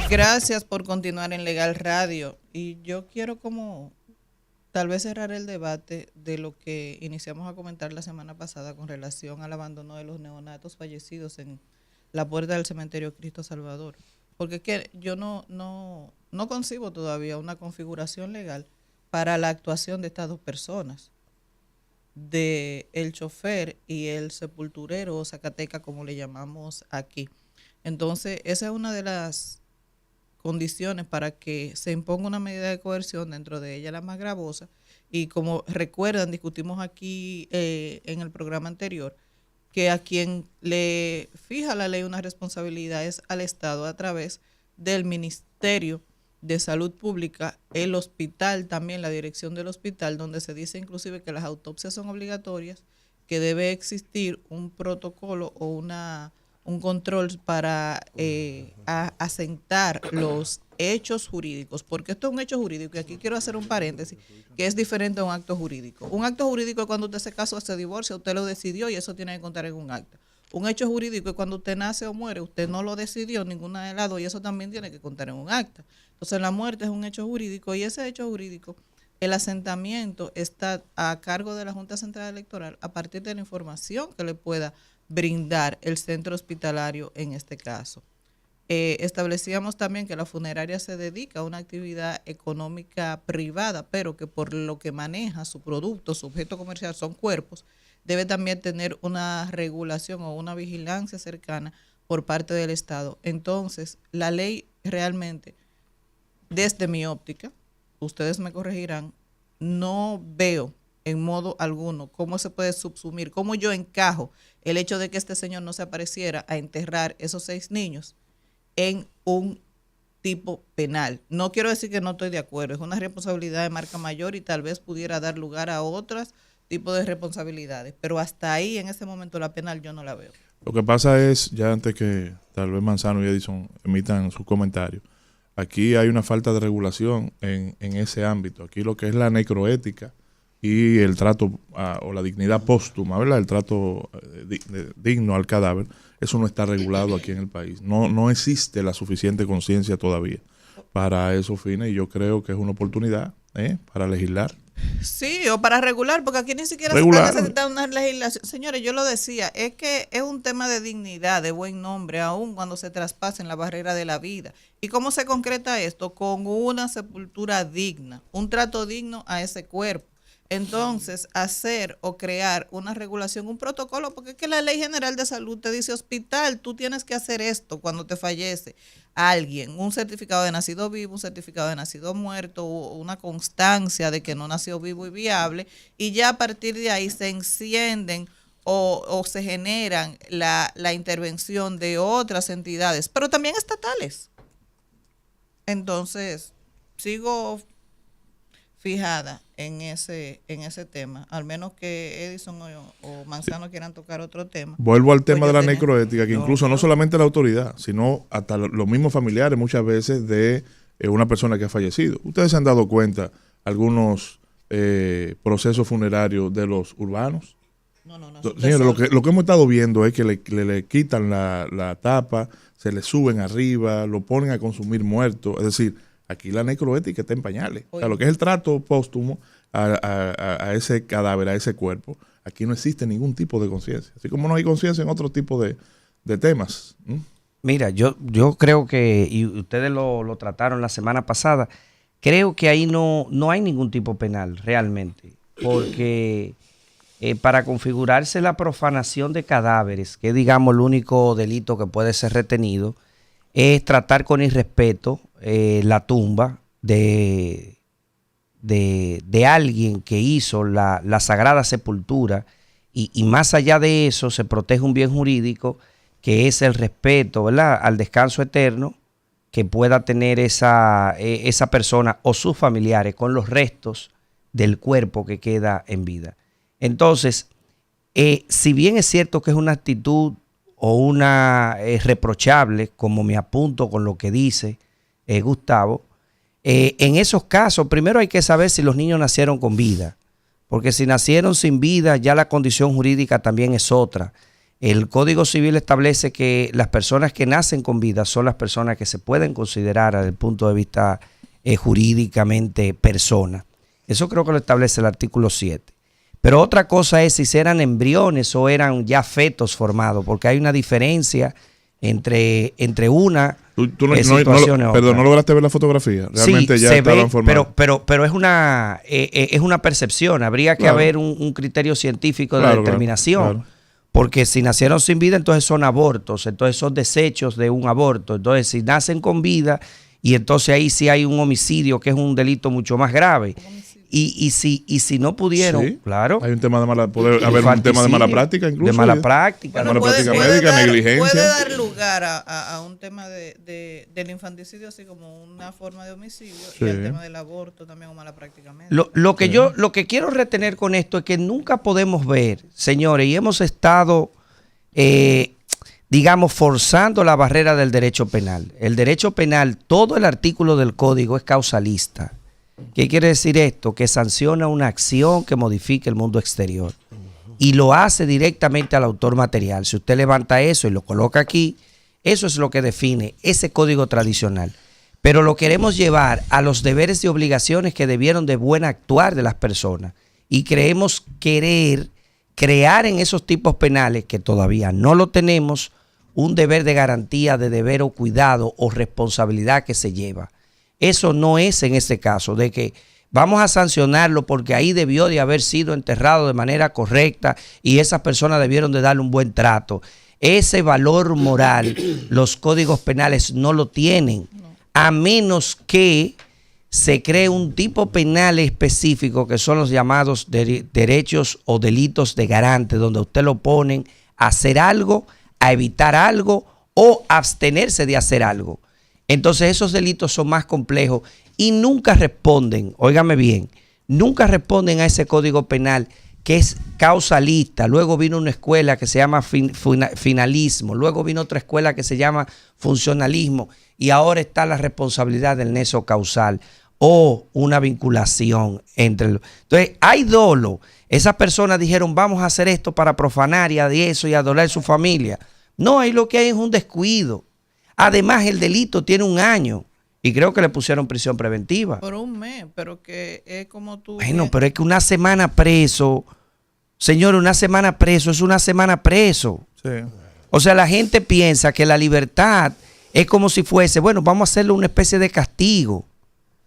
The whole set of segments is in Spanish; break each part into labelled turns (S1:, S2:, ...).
S1: Gracias por continuar en Legal Radio. Y yo quiero como tal vez cerrar el debate de lo que iniciamos a comentar la semana pasada con relación al abandono de los neonatos fallecidos en la puerta del cementerio Cristo Salvador. Porque es que yo no concibo todavía una configuración legal para la actuación de estas dos personas, de el chofer y el sepulturero o zacateca, como le llamamos aquí. Entonces, esa es una de las condiciones para que se imponga una medida de coerción, dentro de ella la más gravosa. Y como recuerdan, discutimos aquí en el programa anterior, que a quien le fija la ley una responsabilidad es al Estado a través del Ministerio de Salud Pública, el hospital también, la dirección del hospital, donde se dice inclusive que las autopsias son obligatorias, que debe existir un protocolo o un control para asentar los hechos jurídicos, porque esto es un hecho jurídico, y aquí quiero hacer un paréntesis, que es diferente a un acto jurídico. Un acto jurídico es cuando usted se casó, se divorcia, usted lo decidió y eso tiene que contar en un acta. Un hecho jurídico es cuando usted nace o muere, usted no lo decidió ninguna de las dos y eso también tiene que contar en un acta. Entonces la muerte es un hecho jurídico y ese hecho jurídico, el asentamiento está a cargo de la Junta Central Electoral a partir de la información que le pueda brindar el centro hospitalario en este caso. Establecíamos también que la funeraria se dedica a una actividad económica privada, pero que por lo que maneja su producto, su objeto comercial son cuerpos, debe también tener una regulación o una vigilancia cercana por parte del Estado. Entonces, la ley realmente, desde mi óptica, ustedes me corregirán, no veo en modo alguno cómo se puede subsumir, cómo yo encajo el hecho de que este señor no se apareciera a enterrar esos 6 niños en un tipo penal. No quiero decir que no estoy de acuerdo, es una responsabilidad de marca mayor y tal vez pudiera dar lugar a otros tipos de responsabilidades, pero hasta ahí, en ese momento, la penal yo no la veo.
S2: Lo que pasa es, ya antes que tal vez Manzano y Edison emitan sus comentarios, aquí hay una falta de regulación en ese ámbito. Aquí lo que es la necroética y el trato o la dignidad póstuma, ¿verdad? El trato digno al cadáver, eso no está regulado aquí en el país. No existe la suficiente conciencia todavía para esos fines y yo creo que es una oportunidad para legislar.
S1: Sí, o para regular, porque aquí ni siquiera
S2: Regular.
S1: se está necesitando una legislación. Señores, yo lo decía, es que es un tema de dignidad, de buen nombre, aun cuando se traspasen la barrera de la vida. ¿Y cómo se concreta esto? Con una sepultura digna, un trato digno a ese cuerpo. Entonces, hacer o crear una regulación, un protocolo, porque es que la Ley General de Salud te dice, hospital, tú tienes que hacer esto cuando te fallece alguien, un certificado de nacido vivo, un certificado de nacido muerto, o una constancia de que no nació vivo y viable, y ya a partir de ahí se encienden o se generan la intervención de otras entidades, pero también estatales. Entonces, sigo fijada en ese tema, al menos que Edison o Manzano quieran tocar otro tema.
S2: Vuelvo al tema
S1: Pues
S2: de la
S1: yo tenía-
S2: necroética, que incluso no solamente la autoridad, sino hasta los mismos familiares muchas veces de una persona que ha fallecido. Ustedes se han dado cuenta algunos procesos funerarios de los urbanos.
S1: No,
S2: Señores, lo que hemos estado viendo es que le quitan la tapa, se le suben arriba, lo ponen a consumir muerto. Es decir, aquí la necroética está en pañales. O sea, lo que es el trato póstumo a ese cadáver, a ese cuerpo, aquí no existe ningún tipo de conciencia. Así como no hay conciencia en otro tipo de temas.
S3: Mira, yo creo que, y ustedes lo trataron la semana pasada, creo que ahí no hay ningún tipo penal realmente, porque para configurarse la profanación de cadáveres, que es, digamos, el único delito que puede ser retenido, es tratar con irrespeto la tumba de alguien que hizo la sagrada sepultura, y más allá de eso se protege un bien jurídico que es el respeto, ¿verdad?, al descanso eterno que pueda tener esa persona o sus familiares con los restos del cuerpo que queda en vida. Entonces, si bien es cierto que es una actitud o una reprochable, como me apunto con lo que dice Gustavo, en esos casos primero hay que saber si los niños nacieron con vida, porque si nacieron sin vida ya la condición jurídica también es otra. El Código Civil establece que las personas que nacen con vida son las personas que se pueden considerar desde el punto de vista jurídicamente persona. Eso creo que lo establece el artículo 7. Pero otra cosa es si eran embriones o eran ya fetos formados, porque hay una diferencia entre una situación y otra.
S2: Perdón, ¿no lograste ver la fotografía? Realmente
S3: sí,
S2: ya estaban formados.
S3: Pero es una percepción. Habría que haber un criterio científico de determinación. Claro. Porque si nacieron sin vida, entonces son abortos, entonces son desechos de un aborto. Entonces, si nacen con vida, y entonces ahí sí hay un homicidio, que es un delito mucho más grave. Y si no pudieron,
S2: sí,
S3: claro.
S2: Hay un tema de un tema de mala práctica incluso.
S3: De mala práctica.
S1: Bueno,
S2: mala práctica médica, negligencia.
S1: Puede dar lugar a un tema del infanticidio, así como una forma de homicidio, sí, y el tema del aborto también o mala práctica médica.
S3: Lo que quiero retener con esto es que nunca podemos ver, señores, y hemos estado, digamos, forzando la barrera del derecho penal. El derecho penal, todo el artículo del código es causalista. ¿Qué quiere decir esto? Que sanciona una acción que modifique el mundo exterior y lo hace directamente al autor material. Si usted levanta eso y lo coloca aquí, eso es lo que define ese código tradicional. Pero lo queremos llevar a los deberes y obligaciones que debieron de buen actuar de las personas y creemos querer crear en esos tipos penales, que todavía no lo tenemos, un deber de garantía de deber o cuidado o responsabilidad que se lleva. Eso no es en este caso, de que vamos a sancionarlo porque ahí debió de haber sido enterrado de manera correcta y esas personas debieron de darle un buen trato. Ese valor moral, los códigos penales no lo tienen, a menos que se cree un tipo penal específico que son los llamados derechos o delitos de garante, donde usted lo ponen a hacer algo, a evitar algo o abstenerse de hacer algo. Entonces esos delitos son más complejos y nunca responden, óigame bien, nunca responden a ese código penal que es causalista. Luego vino una escuela que se llama finalismo, luego vino otra escuela que se llama funcionalismo y ahora está la responsabilidad del nexo causal o una vinculación entre los. Entonces hay dolo. Esas personas dijeron vamos a hacer esto para profanar y a eso y adorar a su familia. No, ahí lo que hay es un descuido. Además, el delito tiene 1 año y creo que le pusieron prisión preventiva.
S1: Por 1 mes, pero que es como tú.
S3: Bueno, pero es que una semana preso, señor, una semana preso es una semana preso.
S2: Sí.
S3: O sea, la gente piensa que la libertad es como si fuese, bueno, vamos a hacerle una especie de castigo.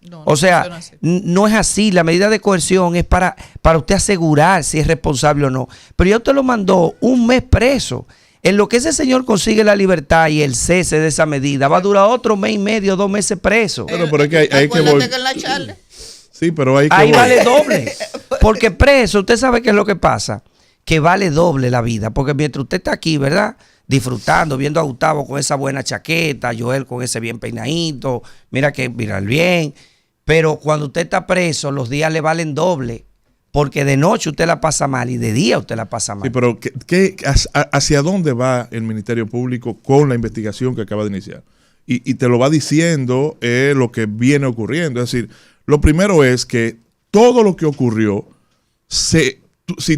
S1: No,
S3: o sea, no es así. La medida de coerción es para usted asegurar si es responsable o no. Pero ya usted lo mandó 1 mes preso. En lo que ese señor consigue la libertad y el cese de esa medida, va a durar otro 1 mes y medio, 2 meses preso.
S2: Pero es que hay que volver. Sí, pero hay que
S3: ahí vale doble. Porque preso, usted sabe qué es lo que pasa. Que vale doble la vida. Porque mientras usted está aquí, ¿verdad? Disfrutando, viendo a Gustavo con esa buena chaqueta, Joel con ese bien peinadito, mira el bien. Pero cuando usted está preso, los días le valen doble. Porque de noche usted la pasa mal y de día usted la pasa mal.
S2: Sí, pero ¿hacia dónde va el Ministerio Público con la investigación que acaba de iniciar? Y te lo va diciendo lo que viene ocurriendo. Es decir, lo primero es que todo lo que ocurrió, si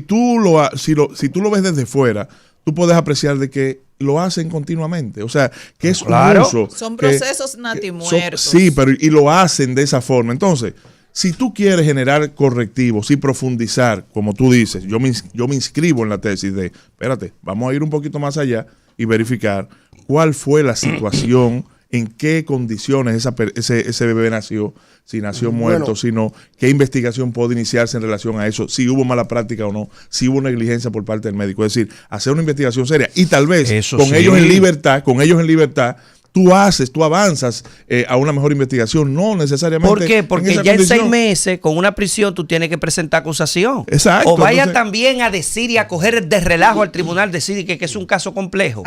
S2: tú lo ves desde fuera, tú puedes apreciar de que lo hacen continuamente. O sea, que es
S3: claro.
S2: Un uso.
S1: Son procesos natimuertos.
S2: Sí, pero y lo hacen de esa forma. Entonces, si tú quieres generar correctivos y profundizar, como tú dices, yo me inscribo en la tesis de, espérate, vamos a ir un poquito más allá y verificar cuál fue la situación, en qué condiciones ese bebé nació, si nació muerto, si no, qué investigación puede iniciarse en relación a eso, si hubo mala práctica o no, si hubo negligencia por parte del médico. Es decir, hacer una investigación seria y tal vez ellos en libertad, tú avanzas a una mejor investigación, no necesariamente.
S3: ¿Por qué? Porque ya en 6 meses, con una prisión, tú tienes que presentar acusación.
S2: Exacto.
S3: O vaya también a decir y a coger de relajo al tribunal, decir que es un caso complejo.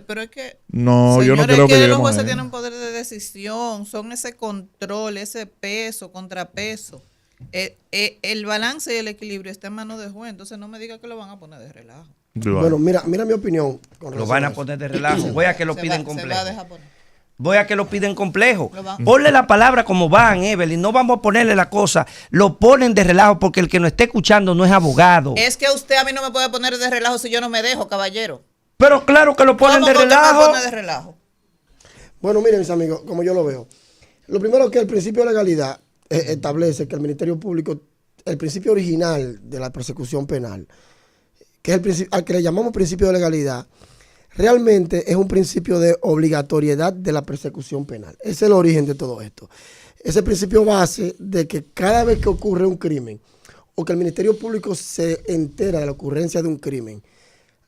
S1: Pero es que.
S2: No,
S1: señores,
S2: yo no creo que
S1: los jueces tienen poder de decisión, son ese control, ese peso, contrapeso. El balance y el equilibrio está en manos del juez, entonces no me diga que lo van a poner de relajo.
S4: Bueno, mira mi opinión.
S3: Lo van a poner de relajo. Voy a que lo piden completo.
S1: Se va a dejar poner.
S3: Voy a que lo piden complejo.
S1: Lo
S3: Ponle la palabra como van, Evelyn. No vamos a ponerle la cosa. Lo ponen de relajo porque el que nos esté escuchando no es abogado.
S1: Es que usted a mí no me puede poner de relajo si yo no me dejo, caballero.
S3: Pero claro que lo ponen
S1: ¿Cómo
S3: de
S1: que usted me
S3: relajo.
S1: pone de relajo?
S4: Bueno, miren, mis amigos, como yo lo veo. Lo primero que el principio de legalidad establece que el Ministerio Público, el principio original de la persecución penal, que es el principio, al que le llamamos principio de legalidad, realmente es un principio de obligatoriedad de la persecución penal. Ese es el origen de todo esto. Ese principio base de que cada vez que ocurre un crimen o que el Ministerio Público se entera de la ocurrencia de un crimen,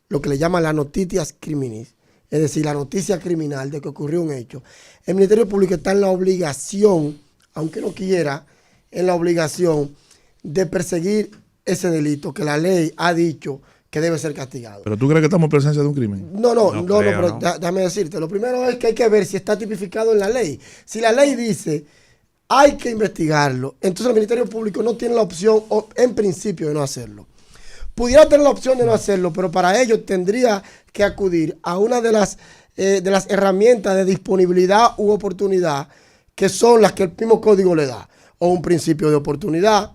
S4: lo que le llaman las noticias criminis, es decir, la noticia criminal de que ocurrió un hecho, el Ministerio Público está en la obligación, aunque no quiera, en la obligación de perseguir ese delito que la ley ha dicho que debe ser castigado.
S2: ¿Pero tú crees que estamos en presencia de un crimen?
S4: No,
S3: creo,
S4: pero
S3: ¿no?
S4: Déjame decirte. Lo primero es que hay que ver si está tipificado en la ley. Si la ley dice hay que investigarlo, entonces el Ministerio Público no tiene la opción, en principio, de no hacerlo. Pudiera tener la opción de no hacerlo, pero para ello tendría que acudir a una de las herramientas de disponibilidad u oportunidad que son las que el mismo código le da. O un principio de oportunidad,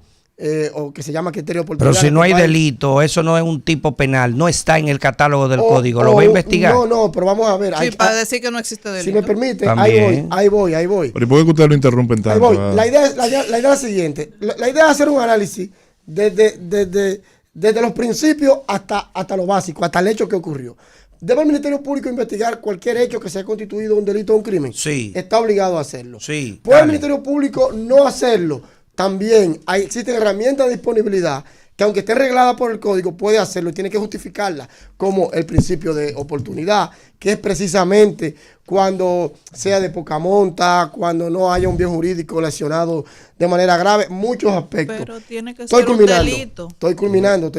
S4: o que se llama criterio de oportunidad.
S3: Pero si no hay delito, eso no es un tipo penal, no está en el catálogo del código, lo va a investigar.
S4: No, pero vamos a ver.
S1: Sí, para decir que no existe delito.
S4: Si me permite,
S3: También.
S4: ahí voy.
S2: ¿Pero y por qué ustedes lo interrumpen
S4: Ahí
S2: tanto?
S4: voy. La idea es la siguiente. La idea es hacer un análisis desde los principios hasta lo básico, hasta el hecho que ocurrió. ¿Debe el Ministerio Público investigar cualquier hecho que sea constituido un delito o un crimen?
S3: Sí.
S4: Está obligado a hacerlo.
S3: Sí,
S4: ¿Puede el
S3: dale.
S4: Ministerio Público no hacerlo? También existen herramientas de disponibilidad que, aunque esté reglada por el código, puede hacerlo y tiene que justificarla, como el principio de oportunidad, que es precisamente cuando sea de poca monta, cuando no haya un bien jurídico lesionado de manera grave, muchos aspectos.
S1: Pero tiene que ser un delito.
S4: Estoy culminando.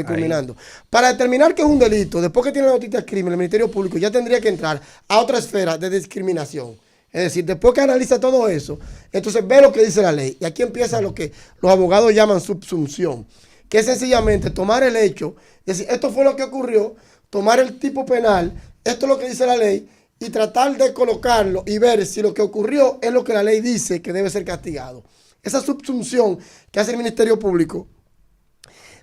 S4: Para determinar que es un delito, después que tiene la noticia de crimen, el Ministerio Público ya tendría que entrar a otra esfera de discriminación. Es decir, después que analiza todo eso, entonces ve lo que dice la ley. Y aquí empieza lo que los abogados llaman subsunción, que es sencillamente tomar el hecho, decir, esto fue lo que ocurrió, tomar el tipo penal, esto es lo que dice la ley, y tratar de colocarlo y ver si lo que ocurrió es lo que la ley dice que debe ser castigado. Esa subsunción que hace el Ministerio Público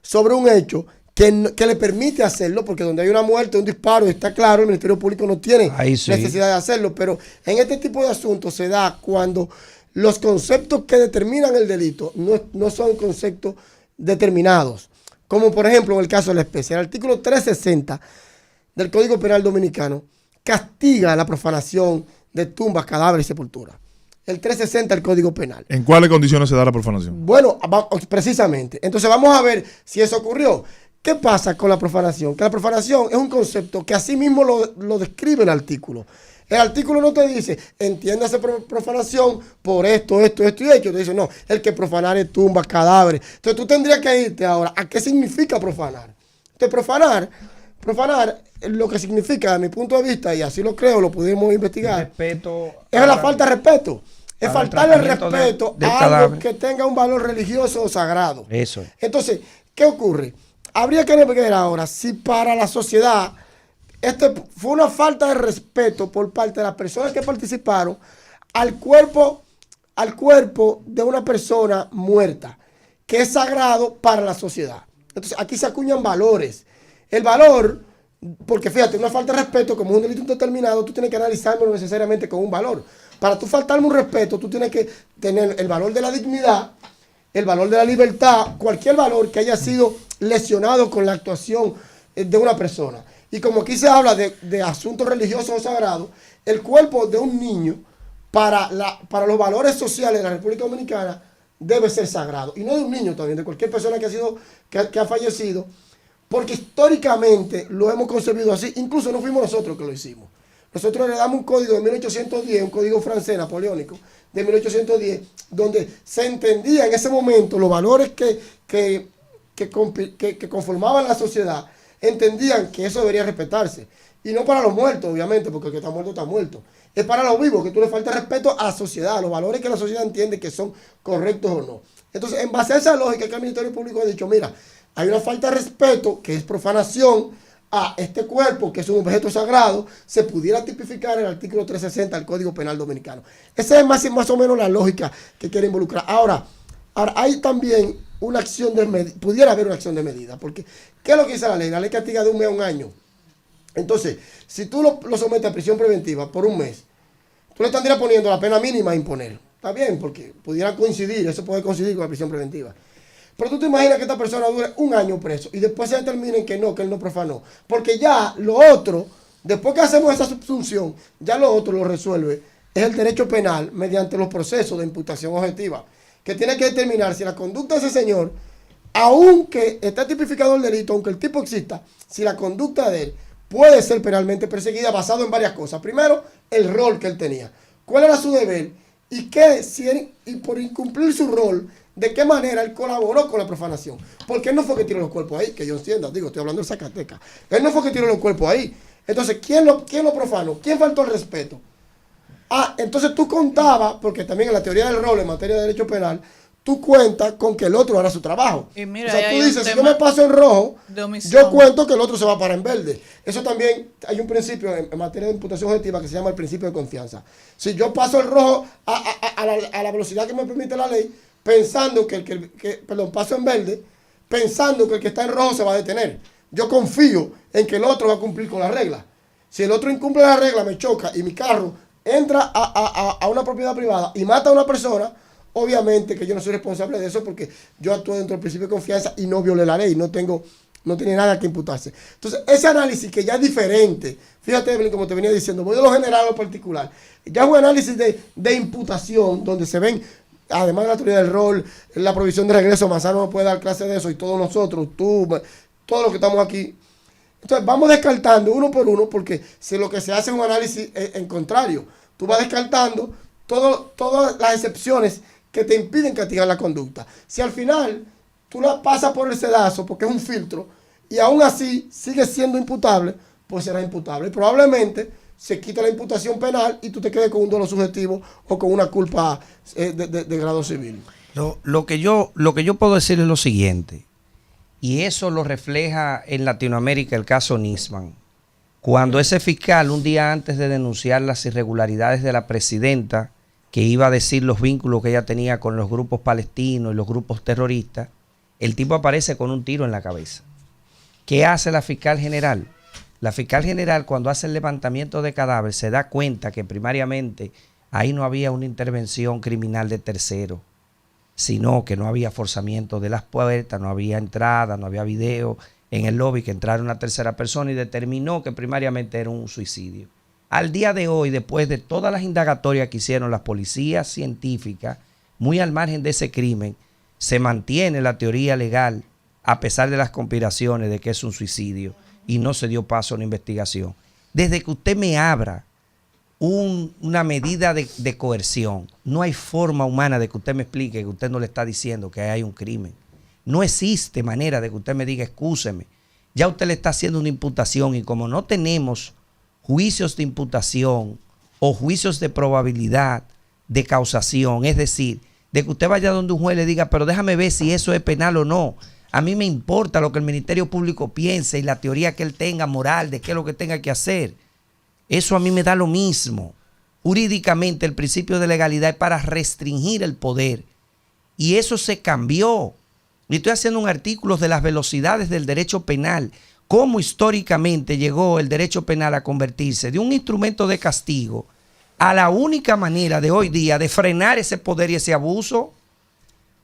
S4: sobre un hecho que le permite hacerlo, porque donde hay una muerte, un disparo, está claro, el Ministerio Público no tiene necesidad de hacerlo, pero en este tipo de asuntos se da cuando los conceptos que determinan el delito no son conceptos determinados, como por ejemplo en el caso de la especie. El artículo 360 del Código Penal Dominicano castiga la profanación de tumbas, cadáveres y sepulturas. El 360 del Código Penal.
S2: ¿En cuáles condiciones se da la profanación?
S4: Bueno, precisamente. Entonces vamos a ver si eso ocurrió. ¿Qué pasa con la profanación? Que la profanación es un concepto que así mismo lo describe el artículo. El artículo no te dice, entiéndase profanación por esto y hecho. Te dice, no, el que profanare tumbas, cadáveres. Entonces tú tendrías que irte ahora a qué significa profanar. Entonces profanar lo que significa, desde mi punto de vista, y así lo creo, lo pudimos investigar,
S3: Respeto
S4: es la falta de respeto. Es faltarle el
S3: tratamiento
S4: respeto
S3: del
S4: a algo
S3: cadáver.
S4: que tenga un valor religioso o sagrado.
S3: Eso.
S4: Entonces, ¿qué ocurre? Habría que ver ahora si para la sociedad esto fue una falta de respeto por parte de las personas que participaron al cuerpo de una persona muerta, que es sagrado para la sociedad. Entonces, aquí se acuñan valores. El valor, porque fíjate, una falta de respeto como un delito indeterminado, tú tienes que analizarlo necesariamente con un valor. Para tú faltarme un respeto, tú tienes que tener el valor de la dignidad, el valor de la libertad, cualquier valor que haya sido lesionado con la actuación de una persona. Y como aquí se habla de asuntos religiosos o sagrados, el cuerpo de un niño para los valores sociales de la República Dominicana debe ser sagrado. Y no de un niño también, de cualquier persona que ha fallecido, porque históricamente lo hemos concebido así. Incluso no fuimos nosotros que lo hicimos. Nosotros le damos un código de 1810, un código francés napoleónico de 1810, donde se entendía en ese momento los valores que conformaban la sociedad, entendían que eso debería respetarse. Y no para los muertos, obviamente, porque el que está muerto está muerto. Es para los vivos, que tú le faltas respeto a la sociedad, a los valores que la sociedad entiende que son correctos o no. Entonces, en base a esa lógica que el Ministerio Público ha dicho, mira, hay una falta de respeto, que es profanación a este cuerpo, que es un objeto sagrado, se pudiera tipificar en el artículo 360 del Código Penal Dominicano. Esa es más o menos la lógica que quiere involucrar. Ahora hay también una acción de medida, pudiera haber una acción de medida, porque ¿qué es lo que dice la ley? La ley castiga de 1 mes a 1 año. Entonces, si tú lo sometes a prisión preventiva por 1 mes, tú le estarías poniendo la pena mínima a imponer. Está bien, porque pudiera coincidir, eso puede coincidir con la prisión preventiva. Pero tú te imaginas que esta persona dure 1 año preso y después se determinen que él no profanó. Porque ya lo otro, después que hacemos esa subsunción, ya lo otro lo resuelve. Es el derecho penal mediante los procesos de imputación objetiva, que tiene que determinar si la conducta de ese señor, aunque esté tipificado el delito, aunque el tipo exista, si la conducta de él puede ser penalmente perseguida basado en varias cosas. Primero, el rol que él tenía. ¿Cuál era su deber? Y por incumplir su rol, ¿de qué manera él colaboró con la profanación? Porque él no fue que tiró los cuerpos ahí, que yo entienda, estoy hablando de Zacatecas. Él no fue que tiró los cuerpos ahí. Entonces, ¿quién lo profanó? ¿Quién faltó el respeto? Entonces tú contabas, porque también en la teoría del rol en materia de derecho penal, tú cuentas con que el otro hará su trabajo.
S1: Y mira,
S4: o sea, tú dices, si yo me paso en rojo, yo cuento que el otro se va a parar en verde. Eso también, hay un principio en materia de imputación objetiva que se llama el principio de confianza. Si yo paso el rojo a la velocidad que me permite la ley, pensando paso en verde, pensando que el que está en rojo se va a detener. Yo confío en que el otro va a cumplir con la regla. Si el otro incumple la regla, me choca y mi carro entra a una propiedad privada y mata a una persona, obviamente que yo no soy responsable de eso porque yo actúo dentro del principio de confianza y no violé la ley, no tiene nada que imputarse. Entonces, ese análisis que ya es diferente, fíjate, Evelyn, como te venía diciendo, voy de lo general a lo particular, ya es un análisis de imputación donde se ven, además de la teoría del rol, la provisión de regreso, Manzano no puede dar clase de eso y todos nosotros, tú, todos los que estamos aquí. Entonces, vamos descartando uno por uno porque si lo que se hace es un análisis en contrario, tú vas descartando todas las excepciones que te impiden castigar la conducta. Si al final tú la pasas por el sedazo porque es un filtro y aún así sigue siendo imputable, pues será imputable. Y probablemente se quita la imputación penal y tú te quedes con un dolo subjetivo o con una culpa de grado civil.
S3: Lo que yo puedo decir es lo siguiente, y eso lo refleja en Latinoamérica el caso Nisman. Cuando ese fiscal, un día antes de denunciar las irregularidades de la presidenta, que iba a decir los vínculos que ella tenía con los grupos palestinos y los grupos terroristas, el tipo aparece con un tiro en la cabeza. ¿Qué hace la fiscal general? La fiscal general, cuando hace el levantamiento de cadáver, se da cuenta que primariamente ahí no había una intervención criminal de tercero, sino que no había forzamiento de las puertas, no había entrada, no había video en el lobby, que entrara una tercera persona, y determinó que primariamente era un suicidio. Al día de hoy, después de todas las indagatorias que hicieron las policías científicas, muy al margen de ese crimen, se mantiene la teoría legal, a pesar de las conspiraciones de que es un suicidio, y no se dio paso a una investigación. Desde que usted me abra una medida de coerción, no hay forma humana de que usted me explique que usted no le está diciendo que hay un crimen. No existe manera de que usted me diga, excúseme. Ya usted le está haciendo una imputación, y como no tenemos juicios de imputación o juicios de probabilidad de causación, es decir, de que usted vaya donde un juez le diga, pero déjame ver si eso es penal o no. A mí me importa lo que el Ministerio Público piense y la teoría que él tenga moral de qué es lo que tenga que hacer. Eso a mí me da lo mismo. Jurídicamente el principio de legalidad es para restringir el poder, y eso se cambió. Y estoy haciendo un artículo de las velocidades del derecho penal, cómo históricamente llegó el derecho penal a convertirse de un instrumento de castigo a la única manera de hoy día de frenar ese poder y ese abuso.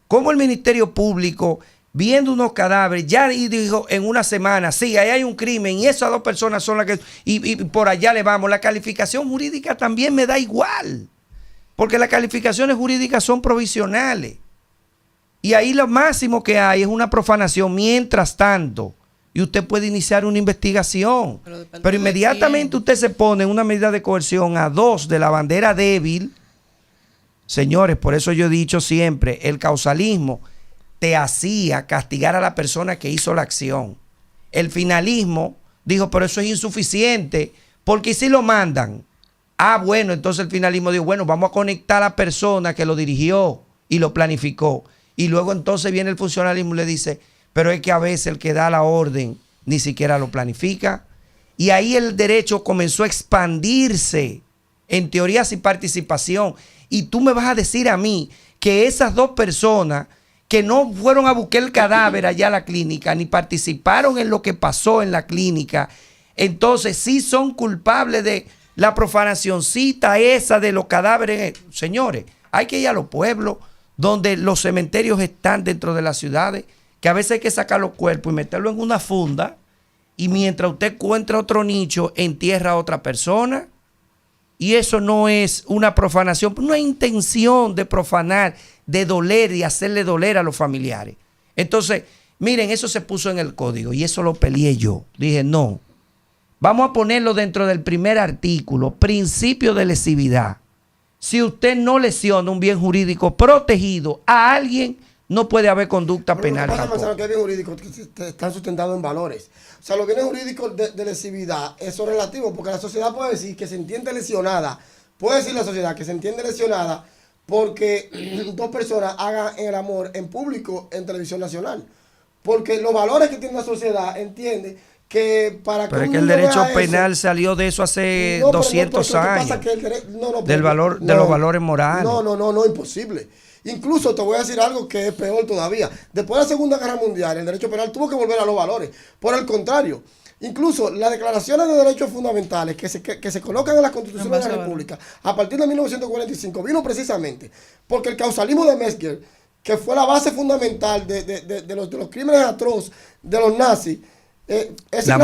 S3: Cómo el Ministerio Público, viendo unos cadáveres, ya dijo en una semana, sí, ahí hay un crimen y esas 2 personas son las que... Y por allá le vamos. La calificación jurídica también me da igual, porque las calificaciones jurídicas son provisionales. Y ahí lo máximo que hay es una profanación mientras tanto. Y usted puede iniciar una investigación. Pero inmediatamente usted se pone en una medida de coerción a 2 de la bandera débil. Señores, por eso yo he dicho siempre, el causalismo te hacía castigar a la persona que hizo la acción. El finalismo dijo, pero eso es insuficiente, porque si lo mandan. Bueno, entonces el finalismo dijo, bueno, vamos a conectar a la persona que lo dirigió y lo planificó. Y luego entonces viene el funcionalismo y le dice, pero es que a veces el que da la orden ni siquiera lo planifica. Y ahí el derecho comenzó a expandirse en teorías y participación. Y tú me vas a decir a mí que esas dos personas que no fueron a buscar el cadáver allá a la clínica, ni participaron en lo que pasó en la clínica, entonces sí son culpables de la profanacioncita esa de los cadáveres. Señores, hay que ir a los pueblos donde los cementerios están dentro de las ciudades, que a veces hay que sacar los cuerpos y meterlos en una funda, y mientras usted encuentra otro nicho, entierra a otra persona. Y eso no es una profanación, no hay intención de profanar, de doler y hacerle doler a los familiares. Entonces, miren, eso se puso en el código y eso lo peleé yo. Dije, no, vamos a ponerlo dentro del primer artículo, principio de lesividad. Si usted no lesiona un bien jurídico protegido a alguien, no puede haber conducta penal.
S4: Lo que pasa, Manzano, que es bien jurídico, que están sustentados en valores. O sea, los bienes jurídicos de lesividad, eso es relativo, porque la sociedad puede decir que se entiende lesionada, puede decir la sociedad que se entiende lesionada porque dos personas hagan el amor en público en televisión nacional. Porque los valores que tiene la sociedad entiende que para
S3: pero es que el derecho penal salió de eso hace 200 años. De los valores morales.
S4: No, imposible. Incluso te voy a decir algo que es peor todavía. Después de la Segunda Guerra Mundial, el derecho penal tuvo que volver a los valores. Por el contrario, incluso las declaraciones de derechos fundamentales que se colocan en la Constitución de la República a partir de 1945 vino precisamente porque el causalismo de Metzger, que fue la base fundamental de los crímenes atroces de los nazis, ese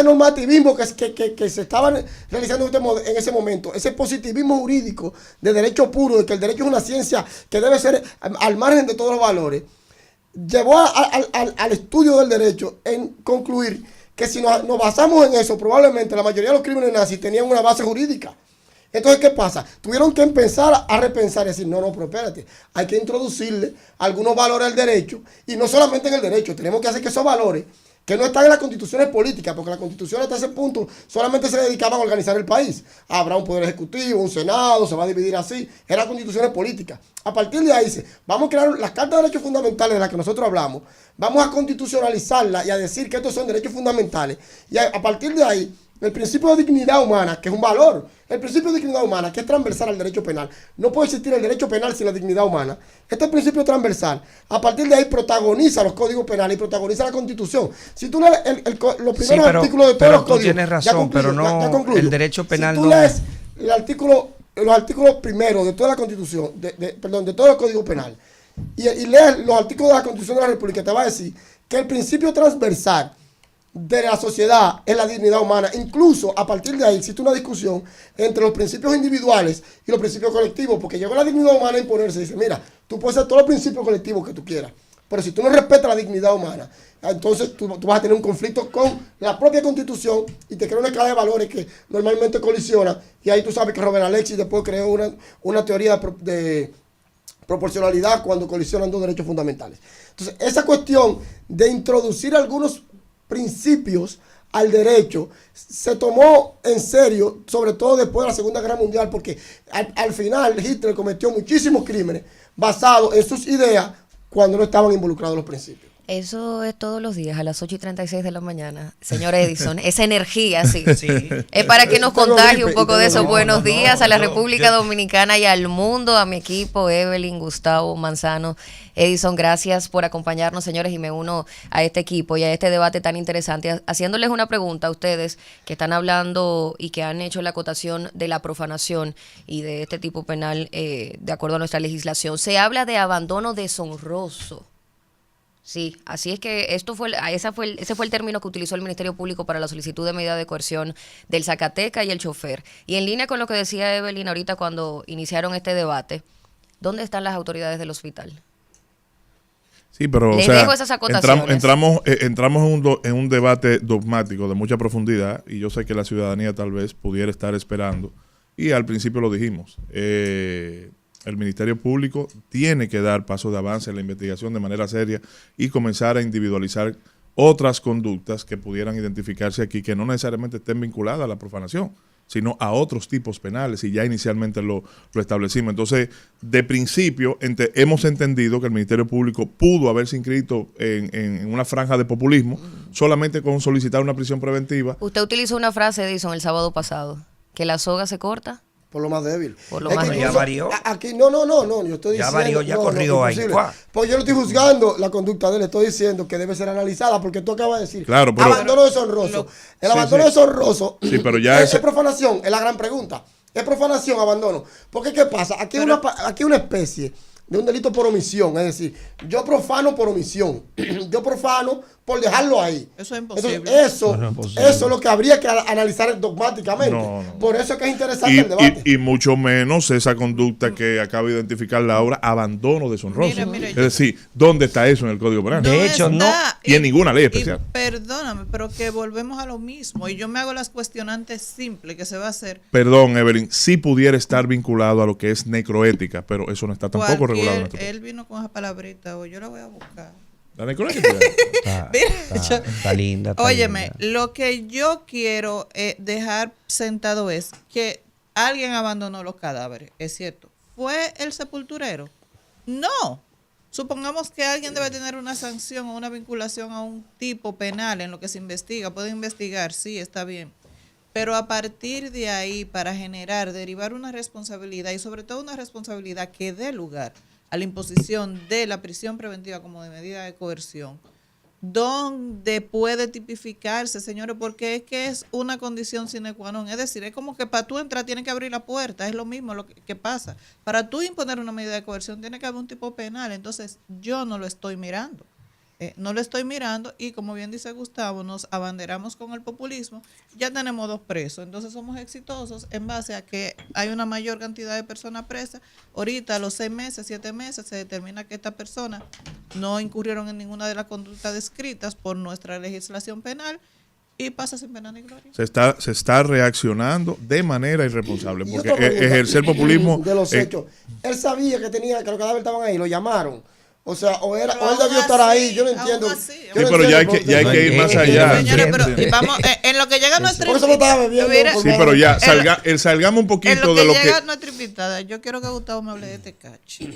S4: normativismo que se estaba realizando en ese momento, ese positivismo jurídico de derecho puro, de que el derecho es una ciencia que debe ser al margen de todos los valores, llevó al estudio del derecho en concluir que si nos basamos en eso, probablemente la mayoría de los crímenes nazis tenían una base jurídica. Entonces, ¿qué pasa? Tuvieron que empezar a repensar y decir, no, pero espérate, hay que introducirle algunos valores al derecho, y no solamente en el derecho, tenemos que hacer que esos valores que no están en las constituciones políticas, porque la constitución hasta ese punto solamente se dedicaban a organizar el país. Habrá un poder ejecutivo, un senado, se va a dividir así. Eran constituciones políticas. A partir de ahí dice, vamos a crear las cartas de derechos fundamentales de las que nosotros hablamos, vamos a constitucionalizarlas y a decir que estos son derechos fundamentales. Y a partir de ahí, el principio de dignidad humana, que es un valor, el principio de dignidad humana, que es transversal al derecho penal. No puede existir el derecho penal sin la dignidad humana. Este principio transversal, a partir de ahí protagoniza los códigos penales y protagoniza la Constitución. Si tú lees los primeros artículos de todos los códigos,
S3: tienes razón, pero no el derecho penal.
S4: Si tú lees los artículos primeros de toda la Constitución, de todo el Código Penal, y lees los artículos de la Constitución de la República, te va a decir que el principio transversal de la sociedad es la dignidad humana. Incluso a partir de ahí existe una discusión entre los principios individuales y los principios colectivos, porque llegó la dignidad humana a imponerse y dice, mira, tú puedes hacer todos los principios colectivos que tú quieras, pero si tú no respetas la dignidad humana, entonces tú vas a tener un conflicto con la propia Constitución y te crea una escala de valores que normalmente colisiona, y ahí tú sabes que Robert Alexis después creó una teoría de proporcionalidad cuando colisionan dos derechos fundamentales. Entonces, esa cuestión de introducir algunos principios al derecho se tomó en serio, sobre todo después de la Segunda Guerra Mundial, porque al final Hitler cometió muchísimos crímenes basados en sus ideas cuando no estaban involucrados los principios.
S5: Eso es todos los días a las 8:36 de la mañana, señor Edison. Esa energía, sí. Es para que nos contagie un poco de esos buenos días a la República Dominicana y al mundo, a mi equipo, Evelyn, Gustavo, Manzano, Edison. Gracias por acompañarnos, señores, y me uno a este equipo y a este debate tan interesante, haciéndoles una pregunta a ustedes que están hablando y que han hecho la acotación de la profanación y de este tipo penal de acuerdo a nuestra legislación. Se habla de abandono deshonroso. Sí, así es que ese fue el término que utilizó el Ministerio Público para la solicitud de medida de coerción del Zacateca y el chofer. Y en línea con lo que decía Evelyn ahorita cuando iniciaron este debate, ¿dónde están las autoridades del hospital?
S2: Sí, pero
S5: dejo esas acotaciones.
S2: entramos en un debate dogmático de mucha profundidad, y yo sé que la ciudadanía tal vez pudiera estar esperando, y al principio lo dijimos, el Ministerio Público tiene que dar pasos de avance en la investigación de manera seria y comenzar a individualizar otras conductas que pudieran identificarse aquí, que no necesariamente estén vinculadas a la profanación. sino a otros tipos penales, y ya inicialmente lo establecimos. Entonces, de principio, hemos entendido que el Ministerio Público pudo haberse inscrito en una franja de populismo solamente con solicitar una prisión preventiva.
S5: Usted utilizó una frase, Edison, el sábado pasado, que la soga se corta.
S4: Por lo más débil.
S5: Por lo más débil.
S3: Ya varió.
S4: Aquí, no, yo estoy diciendo.
S3: Ya varió, ya corrió ahí.
S4: Pues yo no estoy juzgando la conducta de él, estoy diciendo que debe ser analizada, porque tú acabas de decir.
S2: Claro, pero,
S4: abandono deshonroso. El abandono deshonroso.
S2: Sí, pero ya
S4: es profanación, es la gran pregunta. ¿Es profanación, abandono? Porque ¿qué pasa? Aquí hay una especie de un delito por omisión, es decir, yo profano por omisión, yo profano por dejarlo ahí.
S1: Eso es imposible.
S4: Entonces, eso es lo que habría que analizar dogmáticamente.
S2: No.
S4: Por eso es que es interesante el debate.
S2: Y mucho menos esa conducta que acaba de identificar Laura, abandono deshonroso.
S1: Mira,
S2: es decir, ¿dónde está eso en el Código Penal?
S3: De hecho, no.
S2: Y en ninguna ley especial.
S1: Perdóname, pero que volvemos a lo mismo. Y yo me hago las cuestionantes simples que se va a hacer.
S2: Perdón, Evelyn, sí pudiera estar vinculado a lo que es necroética, pero eso no está tampoco regulado en nuestro país.
S1: Él vino con esa palabrita, o yo la voy a buscar.
S2: La necroética.
S3: Está linda.
S1: Óyeme, lo que yo quiero dejar sentado es que alguien abandonó los cadáveres, es cierto. ¿Fue el sepulturero? No. Supongamos que alguien debe tener una sanción o una vinculación a un tipo penal en lo que se investiga. Puede investigar, sí, está bien. Pero a partir de ahí, para derivar una responsabilidad, y sobre todo una responsabilidad que dé lugar a la imposición de la prisión preventiva como de medida de coerción, donde puede tipificarse, señores, porque es que es una condición sine qua non. Es decir, es como que para tú entrar tienes que abrir la puerta, es lo mismo lo que pasa. Para tú imponer una medida de coerción tiene que haber un tipo penal. Entonces, yo no lo estoy mirando. No lo estoy mirando y, como bien dice Gustavo, nos abanderamos con el populismo. Ya tenemos 2 presos, entonces somos exitosos en base a que hay una mayor cantidad de personas presas. Ahorita, a los 6 meses, 7 meses, se determina que estas personas no incurrieron en ninguna de las conductas descritas por nuestra legislación penal y pasa sin pena ni gloria.
S2: Se está reaccionando de manera irresponsable, porque ejercer populismo
S4: de los hechos. Él sabía que los cadáveres estaban ahí, lo llamaron. O sea, o él debió estar ahí, yo no entiendo.
S1: Sí,
S2: pero ya hay que ir más allá.
S1: Señores, pero vamos, en lo que llega nuestra
S4: Por eso me estaba bebiendo.
S2: Sí, pero ya, salgamos un poquito
S1: en lo
S2: de lo
S1: que llega
S2: que...
S1: nuestra invitada, yo quiero que Gustavo me hable de Tecachi.